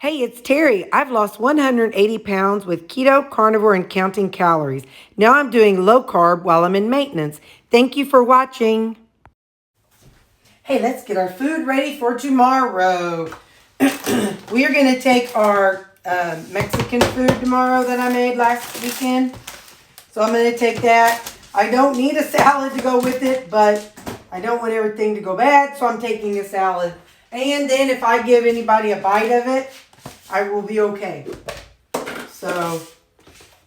Hey, it's Terry. I've lost 180 pounds with keto, carnivore, and counting calories. Now I'm doing low carb while I'm in maintenance. Thank you for watching. Hey, let's get our food ready for tomorrow. We are going to take our Mexican food tomorrow that I made last weekend. So I'm going to take that. I don't need a salad to go with it, but I don't want everything to go bad, so I'm taking a salad. And then if I give anybody a bite of it, I will be okay. So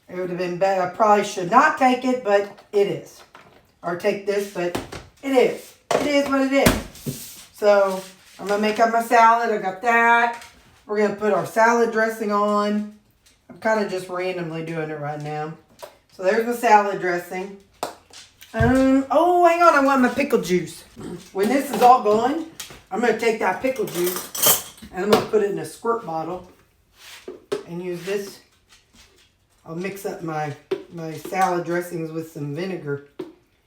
it would have been better. I probably should not take it, but it is. Or take this, but it is. It is what it is. So I'm going to make up my salad. I got that. We're going to put our salad dressing on. I'm kind of just randomly doing it right now. So there's my salad dressing. Oh, hang on. I want my pickle juice. When this is all going, I'm going to take that pickle juice and I'm going to put it in a squirt bottle and use this. I'll mix up my salad dressings with some vinegar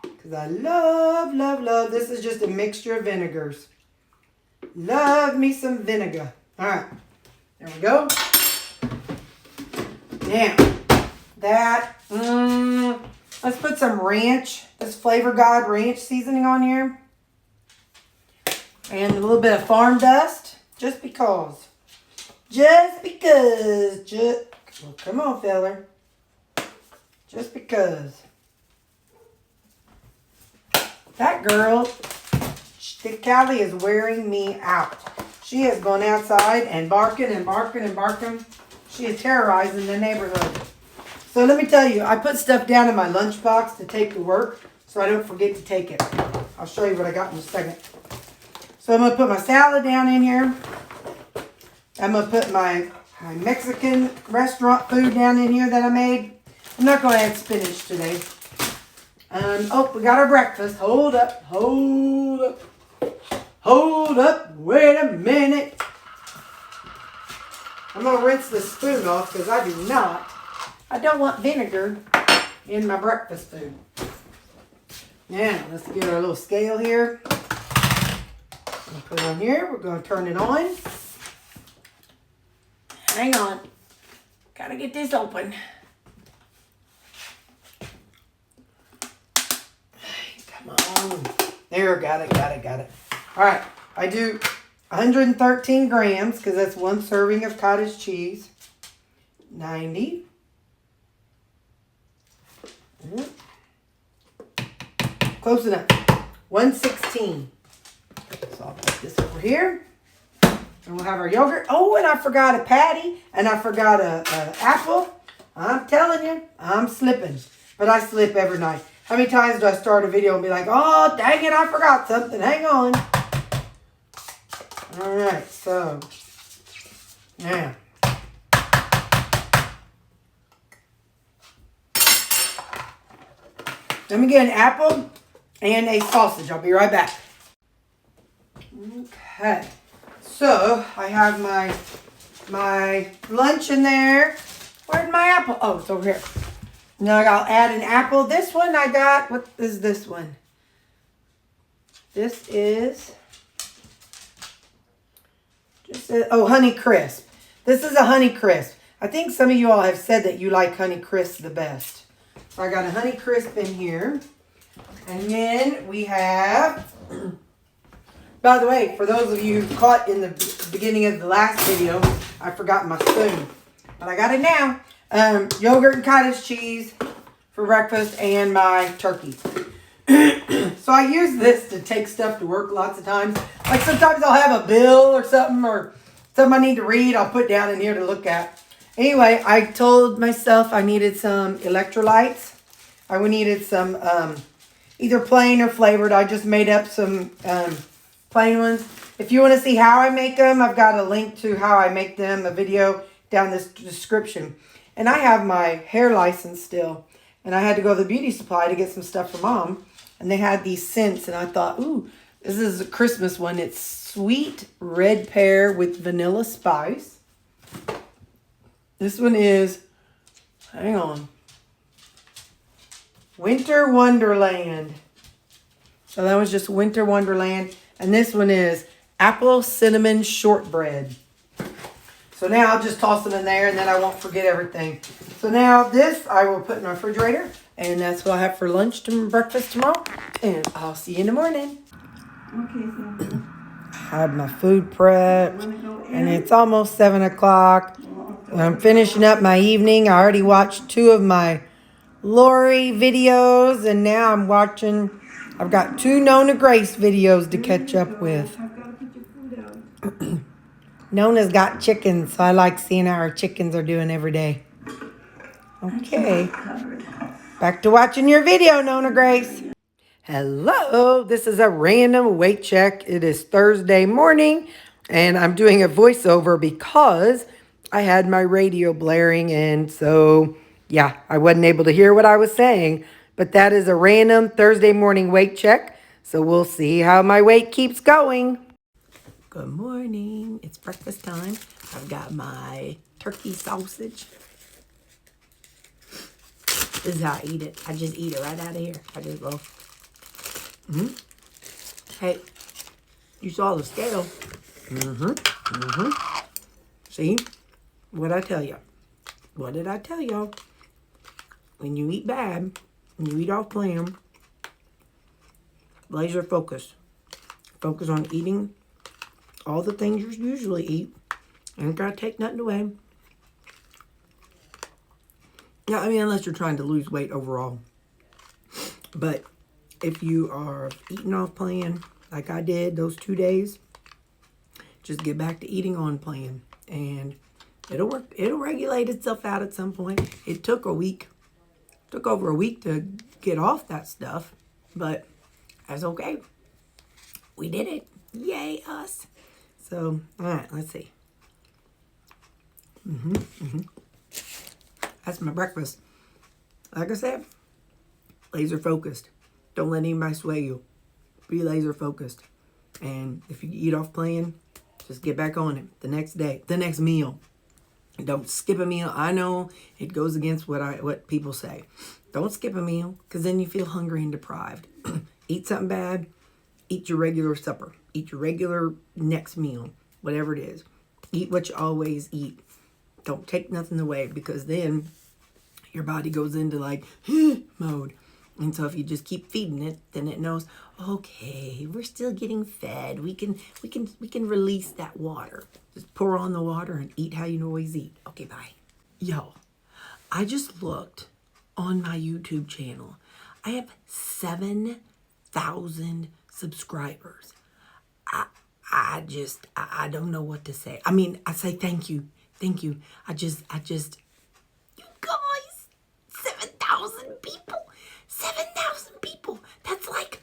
because I love, love, love. This is just a mixture of vinegars. Love me some vinegar. All right. There we go. Now, that, let's put some ranch, this Flavor God ranch seasoning on here. And a little bit of farm dust, just because. Just because. Well, come on, feller. Just because. That girl, Callie, is wearing me out. She has gone outside and barking and barking and barking. She is terrorizing the neighborhood. So let me tell you, I put stuff down in my lunchbox to take to work so I don't forget to take it. I'll show you what I got in a second. So I'm going to put my salad down in here. I'm going to put my Mexican restaurant food down in here that I made. I'm not going to add spinach today. Oh, we got our breakfast. Hold up, hold up, hold up. Wait a minute. I'm going to rinse the spoon off because I don't want vinegar in my breakfast food. Now, let's get our little scale here. Put it on here. We're going to turn it on. Hang on. Gotta get this open. Come on. There, got it. All right. I do 113 grams because that's one serving of cottage cheese. 90. Close enough. 116. So I'll put this over here. And we'll have our yogurt. Oh, and I forgot a patty. And I forgot an apple. I'm telling you, I'm slipping. But I slip every night. How many times do I start a video and be like, oh, dang it, I forgot something. Hang on. All right, so. Now. Let me get an apple and a sausage. I'll be right back. Okay. So, I have my lunch in there. Where'd my apple? Oh, it's over here. Now I'll add an apple. This one I got, what is this one? This is, Honey Crisp. This is a Honey Crisp. I think some of you all have said that you like Honey Crisp the best. So I got a Honey Crisp in here. And then we have, by the way, for those of you who caught in the beginning of the last video, I forgot my spoon. But I got it now. Yogurt and cottage cheese for breakfast and my turkey. So I use this to take stuff to work lots of times. Like sometimes I'll have a bill or something I need to read. I'll put down in here to look at. Anyway, I told myself I needed some electrolytes. I needed some either plain or flavored. I just made up some plain ones. If you want to see how I make them, I've got a link to how I make them, a video down this description. And I have my hair license still. And I had to go to the beauty supply to get some stuff for Mom. And they had these scents. And I thought, ooh, this is a Christmas one. It's sweet red pear with vanilla spice. This one is, hang on, Winter Wonderland. So that was just Winter Wonderland. And this one is apple cinnamon shortbread. So now I'll just toss them in there and then I won't forget everything. So now this I will put in my refrigerator and that's what I'll have for lunch to breakfast tomorrow. And I'll see you in the morning. Okay, so I have my food prepped and it's almost 7 o'clock. I'm finishing up my evening. I already watched 2 of my Lori videos and now I've got 2 Nona Grace videos to catch up with. Nona's got chickens, so I like seeing how our chickens are doing every day. Okay. Back to watching your video, Nona Grace. Hello, this is a random weight check. It is Thursday morning, and I'm doing a voiceover because I had my radio blaring, and so, yeah, I wasn't able to hear what I was saying. But that is a random Thursday morning weight check, so we'll see how my weight keeps going. Good morning. It's breakfast time. I've got my turkey sausage. This is how I eat it. I just eat it right out of here. I just go. Hey, you saw the scale. See? What'd I tell you? What did I tell y'all? When you eat bad, when you eat off plan, laser focus. Focus on eating all the things you usually eat. Ain't gotta take nothing away. Yeah, I mean, unless you're trying to lose weight overall. But if you are eating off plan, like I did those 2 days, just get back to eating on plan. And it'll work. It'll regulate itself out at some point. It took a week. Took over a week to get off that stuff. But that's okay. We did it. Yay, us. So, all right, let's see. That's my breakfast. Like I said, laser focused. Don't let anybody sway you. Be laser focused. And if you eat off plan, just get back on it the next day, the next meal. Don't skip a meal. I know it goes against what people say. Don't skip a meal because then you feel hungry and deprived. Eat something bad. Eat your regular supper. Eat your regular next meal, whatever it is. Eat what you always eat. Don't take nothing away because then your body goes into like mode. And so if you just keep feeding it, then it knows, okay, we're still getting fed. We can release that water. Just pour on the water and eat how you always eat. Okay, bye. Yo, I just looked on my YouTube channel. I have 7,000 subscribers. I don't know what to say. I mean, I say thank you. Thank you. I just, you guys, 7,000 people. 7,000 people. That's like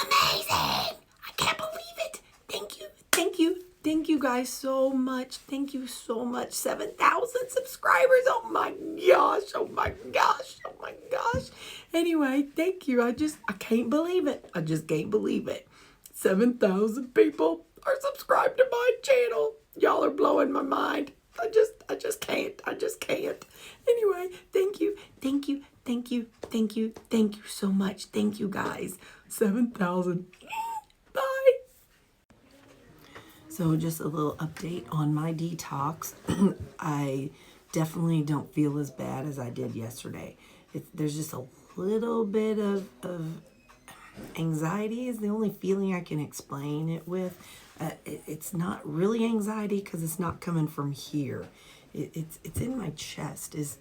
amazing. I can't believe it. Thank you. Thank you. Thank you guys so much. Thank you so much. 7,000 subscribers. Oh my gosh. Oh my gosh. Oh my gosh. Anyway, thank you. I can't believe it. I just can't believe it. 7,000 people are subscribed to my channel. Y'all are blowing my mind. I just can't. I just can't. Anyway, thank you. Thank you. Thank you. Thank you. Thank you so much. Thank you guys. 7,000. Bye. So just a little update on my detox. I definitely don't feel as bad as I did yesterday. There's just a little bit of anxiety is the only feeling I can explain it with. It's not really anxiety because it's not coming from here. It's in my chest. Is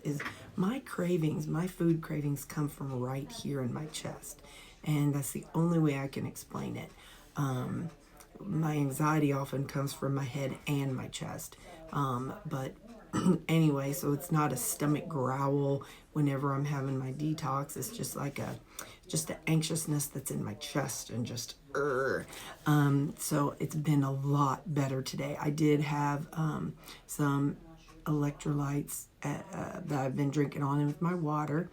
my cravings, my food cravings come from right here in my chest. And that's the only way I can explain it. My anxiety often comes from my head and my chest. But anyway, so it's not a stomach growl whenever I'm having my detox. It's just like just the anxiousness that's in my chest and just so it's been a lot better today. I did have some electrolytes that I've been drinking on with my water,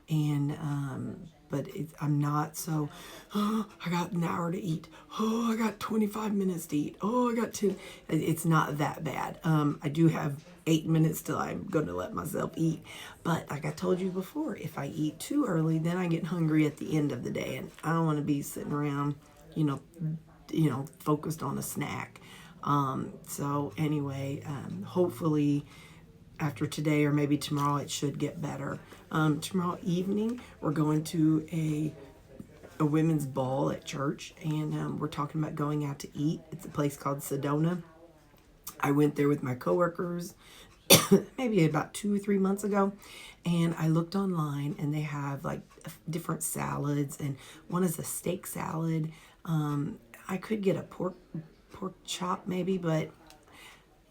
and but I'm not so, oh, I got an hour to eat. Oh, I got 25 minutes to eat. Oh, I got 2. It's not that bad. I do have 8 minutes till I'm going to let myself eat. But like I told you before, if I eat too early, then I get hungry at the end of the day. And I don't want to be sitting around, focused on a snack. So anyway, hopefully after today or maybe tomorrow it should get better. Tomorrow evening we're going to a women's ball at church, and we're talking about going out to eat. It's a place called Sedona. I went there with my coworkers maybe about 2 or 3 months ago, and I looked online and they have like different salads, and one is a steak salad. I could get a pork chop maybe, but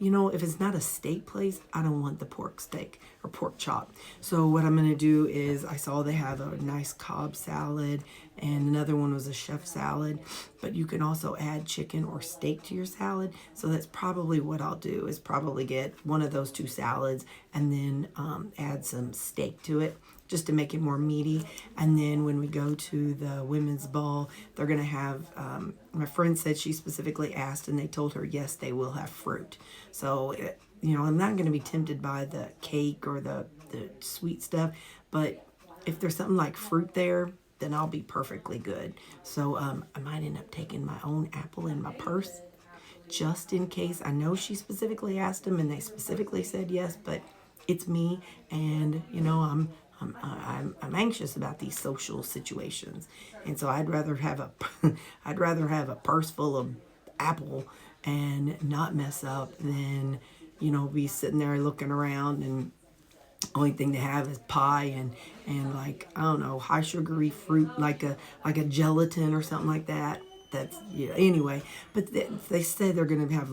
you know, if it's not a steak place, I don't want the pork steak or pork chop. So what I'm going to do is, I saw they have a nice Cobb salad, and another one was a chef salad, but you can also add chicken or steak to your salad. So that's probably what I'll do, is probably get one of those two salads and then add some steak to it, just to make it more meaty. And then when we go to the women's ball, they're going to have, my friend said she specifically asked, and they told her, yes, they will have fruit. So, you know, I'm not going to be tempted by the cake or the sweet stuff, but if there's something like fruit there, then I'll be perfectly good. So I might end up taking my own apple in my purse, just in case. I know she specifically asked them, and they specifically said yes, but it's me, and you know, I'm anxious about these social situations, and so I'd rather have a purse full of apple and not mess up than, you know, be sitting there looking around and only thing they have is pie and like, I don't know, high sugary fruit, like a gelatin or something like that. That's, yeah, anyway. But they said they're going to have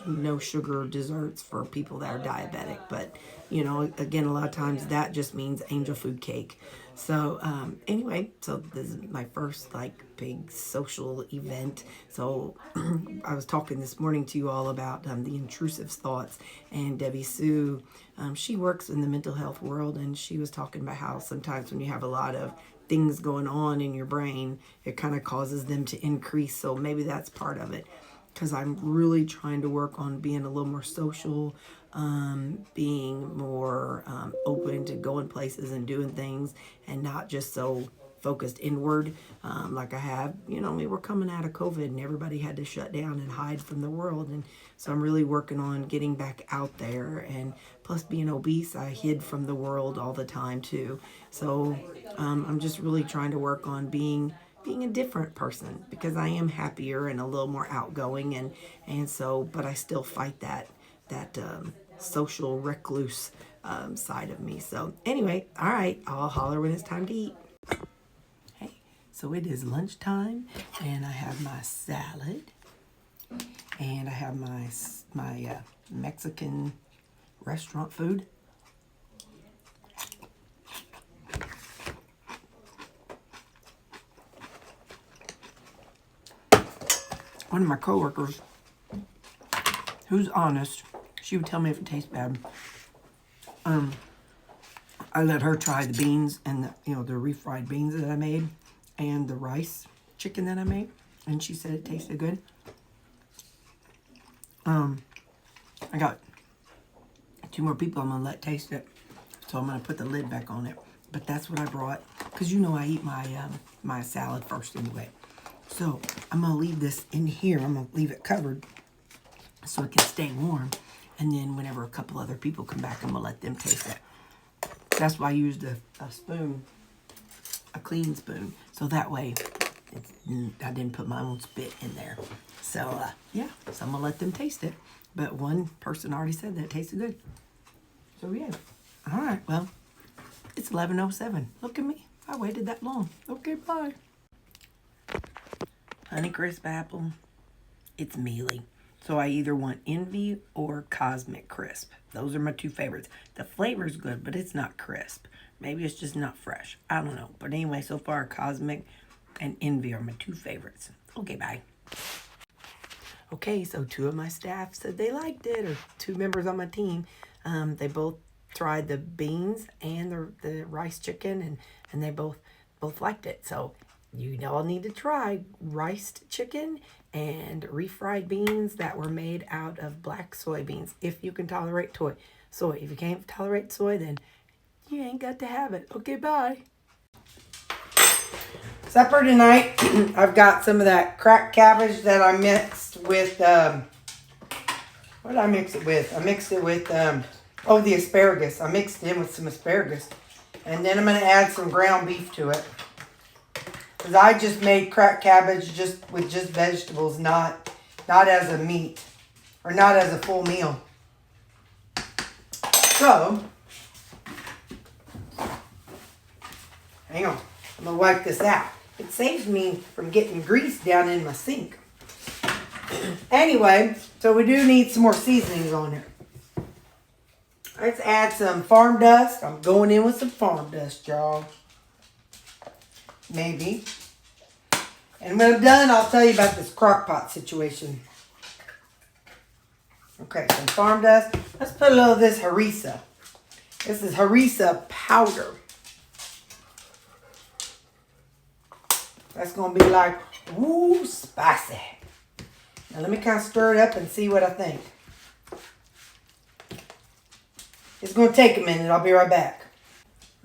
no sugar desserts for people that are diabetic. But, you know, again, a lot of times that just means angel food cake. So anyway, so this is my first like big social event. So I was talking this morning to you all about the intrusive thoughts, and Debbie Sue, she works in the mental health world, and she was talking about how sometimes when you have a lot of things going on in your brain, it kind of causes them to increase. So maybe that's part of it, because I'm really trying to work on being a little more social, being more open to going places and doing things, and not just so focused inward like I have. You know, we were coming out of COVID and everybody had to shut down and hide from the world, and so I'm really working on getting back out there. And plus, being obese, I hid from the world all the time too. So I'm just really trying to work on being a different person, because I am happier and a little more outgoing, and so, but I still fight that social recluse side of me. So anyway, all right, I'll holler when it's time to eat. Hey, so it is lunchtime, and I have my salad, and I have my Mexican restaurant food. One of my coworkers, who's honest, she would tell me if it tastes bad. I let her try the beans and the refried beans that I made, and the rice chicken that I made, and she said it tasted good. I got 2 more people I'm gonna let taste it, so I'm gonna put the lid back on it. But that's what I brought, because you know I eat my salad first anyway. So I'm gonna leave this in here. I'm gonna leave it covered so it can stay warm, and then whenever a couple other people come back, I'm gonna let them taste it. That's why I used a spoon, a clean spoon, so that way I didn't put my own spit in there. So yeah, so I'm gonna let them taste it. But one person already said that it tasted good. So yeah. All right, well, it's 11:07. Look at me. I waited that long. Okay, bye. Honeycrisp apple. It's mealy. So I either want Envy or Cosmic Crisp. Those are my 2 favorites. The flavor's good, but it's not crisp. Maybe it's just not fresh. I don't know. But anyway, so far, Cosmic and Envy are my 2 favorites. Okay, bye. Okay, so 2 of my staff said they liked it, or 2 members on my team. They both tried the beans and the rice chicken, and they both liked it. So you all need to try riced chicken and refried beans that were made out of black soybeans, if you can tolerate soy. If you can't tolerate soy, then you ain't got to have it. Okay, bye. Supper tonight, I've got some of that cracked cabbage that I mixed with What did I mix it with? I mixed it with, the asparagus. I mixed it in with some asparagus. And then I'm going to add some ground beef to it. Because I just made cracked cabbage with just vegetables, not as a meat. Or not as a full meal. So, hang on. I'm going to wipe this out. It saves me from getting grease down in my sink. Anyway, so we do need some more seasonings on here. Let's add some farm dust. I'm going in with some farm dust, y'all. Maybe. And when I'm done, I'll tell you about this crock pot situation. Okay, some farm dust. Let's put a little of this harissa. This is harissa powder. That's going to be like, ooh, spicy. Now let me kind of stir it up and see what I think. It's going to take a minute. I'll be right back.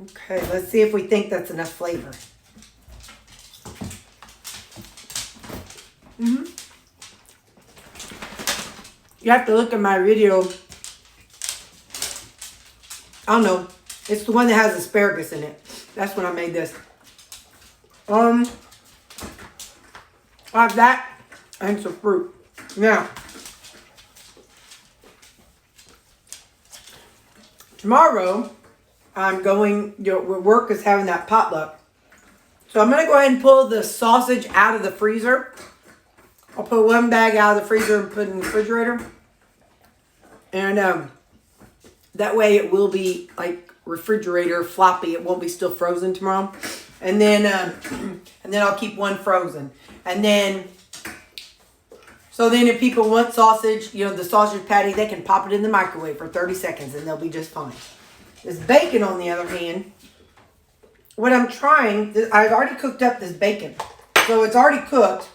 Okay, let's see if we think that's enough flavor. You have to look at my video. I don't know. It's the one that has asparagus in it. That's when I made this. I have that and some fruit. Now, tomorrow, I'm going, work is having that potluck. So I'm going to go ahead and pull the sausage out of the freezer. I'll put one bag out of the freezer and put it in the refrigerator. And that way it will be like refrigerator floppy. It won't be still frozen tomorrow. And then I'll keep one frozen. And then, so then if people want sausage, the sausage patty, they can pop it in the microwave for 30 seconds and they'll be just fine. This bacon, on the other hand, what I'm trying, I've already cooked up this bacon. So it's already cooked.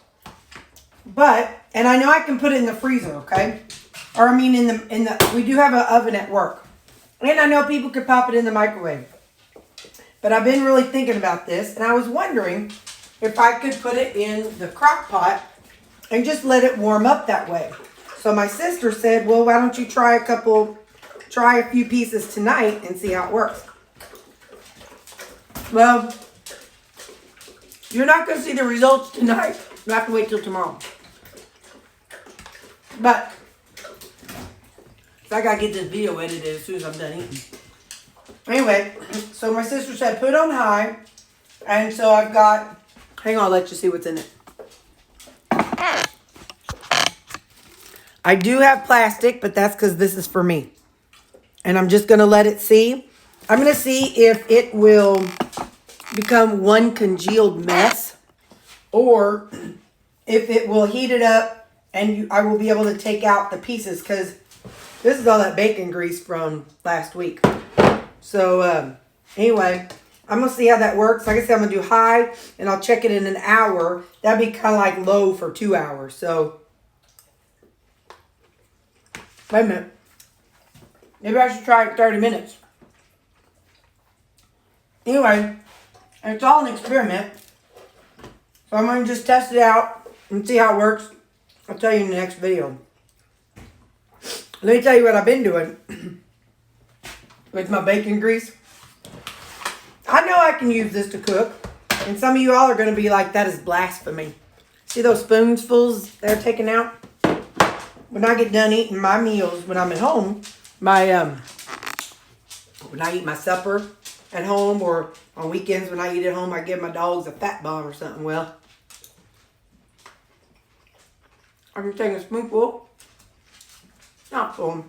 And I know I can put it in the freezer, okay? Or I mean we do have an oven at work. And I know people could pop it in the microwave. But I've been really thinking about this. And I was wondering if I could put it in the crock pot and just let it warm up that way. So my sister said, well, why don't you try a few pieces tonight and see how it works. Well, you're not going to see the results tonight. You have to wait till tomorrow. But I got to get this video edited as soon as I'm done eating. Anyway, so my sister said put it on high. And so I've got, hang on, I'll let you see what's in it. I do have plastic, but that's because this is for me. And I'm just going to let it see. I'm going to see if it will become one congealed mess. Or if it will heat it up and I will be able to take out the pieces. Because this is all that bacon grease from last week. So anyway, I'm going to see how that works. Like I said, I'm going to do high and I'll check it in an hour. That'd be kind of like low for 2 hours. So, wait a minute. Maybe I should try it 30 minutes. Anyway, it's all an experiment. So I'm going to just test it out and see how it works. I'll tell you in the next video. Let me tell you what I've been doing with my bacon grease. I know I can use this to cook. And some of you all are going to be like, that is blasphemy. See those spoonfuls they're taking out? When I get done eating my meals, when I'm at home, when I eat my supper at home or on weekends when I eat at home, I give my dogs a fat bomb or something. Well, I can take a spoonful, not full,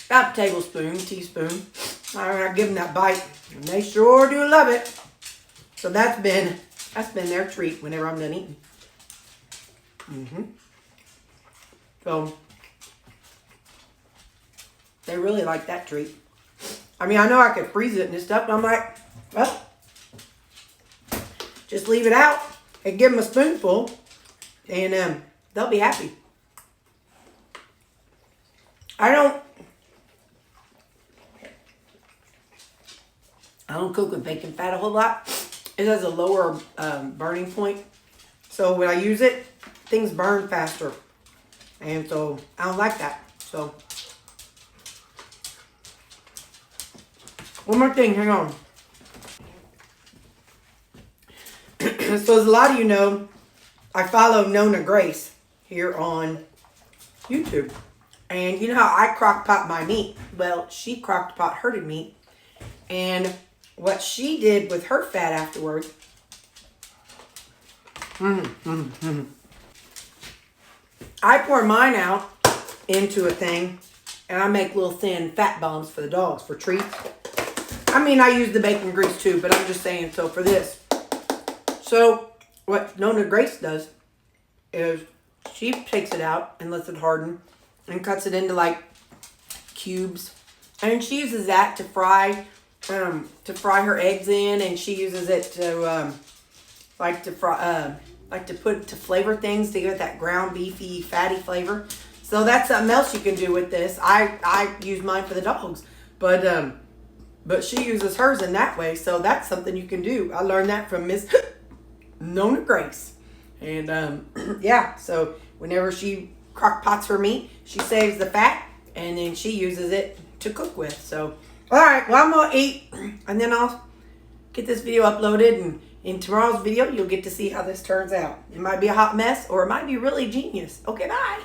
about a tablespoon, teaspoon. I give them that bite, and they sure do love it. So that's been their treat whenever I'm done eating. So they really like that treat. I mean, I know I could freeze it and stuff, but I'm like, well, just leave it out and give them a spoonful, and they'll be happy. I don't cook with bacon fat a whole lot. It has a lower burning point. So when I use it, things burn faster. And so I don't like that. So one more thing, hang on. So as a lot of you know, I follow Nona Grace here on YouTube. And you know how I crock pot my meat? Well, she crock pot herded meat. And what she did with her fat afterwards, I pour mine out into a thing and I make little thin fat bombs for the dogs for treats. I mean, I use the bacon grease too, but I'm just saying, so for this. So what Nona Grace does is she takes it out and lets it harden and cuts it into like cubes. And she uses that to fry her eggs in, and she uses it to to flavor things to give it that ground beefy fatty flavor. So that's something else you can do with this. I use mine for the dogs, but she uses hers in that way. So that's something you can do. I learned that from Miss Nona Grace. And yeah, so whenever she crock pots her meat, she saves the fat and then she uses it to cook with. So all right, well, I'm gonna eat and then I'll get this video uploaded, and in tomorrow's video you'll get to see how this turns out. It might be a hot mess or it might be really genius. Okay, bye.